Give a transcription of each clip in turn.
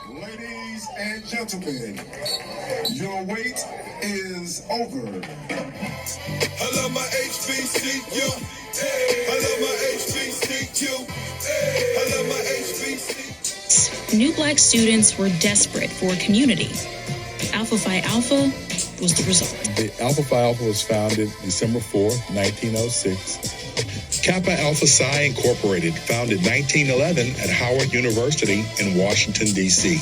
Ladies and gentlemen, your wait is over. I love my HBCU. I love my HBCU. I love my HBCU. New Black students were desperate for a community. Alpha Phi Alpha was the result. The Alpha Phi Alpha was founded December 4th, 1906. Kappa Alpha Psi Incorporated, founded 1911 at Howard University in Washington, D.C.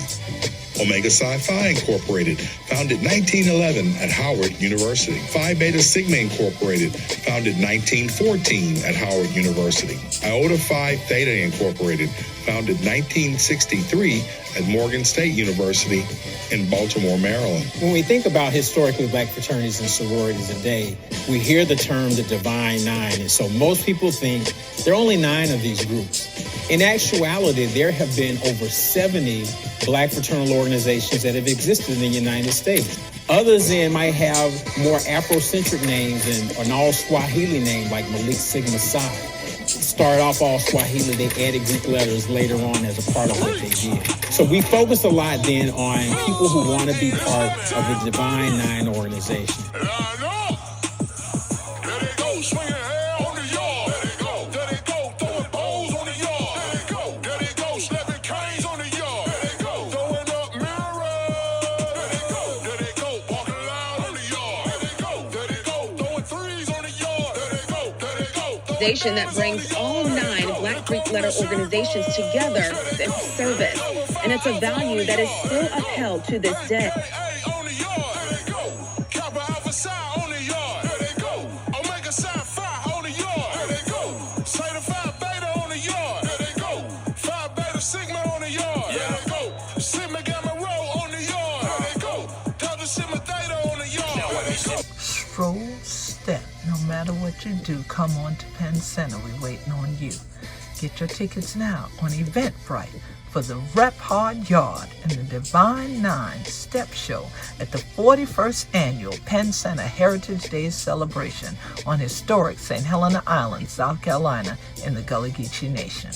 Omega Psi Phi Incorporated, founded 1911 at Howard University. Phi Beta Sigma Incorporated, founded 1914 at Howard University. Iota Phi Theta Incorporated, founded 1963 at Morgan State University in Baltimore, Maryland. When we think about historically Black fraternities and sororities today, we hear the term the Divine Nine, and so most people think there are only 9 of these groups. In actuality, there have been over 70 Black fraternal organizations that have existed in the United States. Others then might have more Afrocentric names and an all-Swahili name like Malik Sigma Psi. Started off all Swahili, they added Greek letters later on as a part of what they did. So we focus a lot then on people who want to be part of the Divine Nine organization. That brings all 9 Black Greek letter organizations together in service. And it's a value that is still upheld to this day. Stroll, step. No matter what you do, come on to Penn Center. We're waiting on you. Get your tickets now on Eventbrite for the Rep Hard Yard and the Divine Nine Step Show at the 41st Annual Penn Center Heritage Days celebration on historic St. Helena Island, South Carolina, in the Gullah Geechee Nation.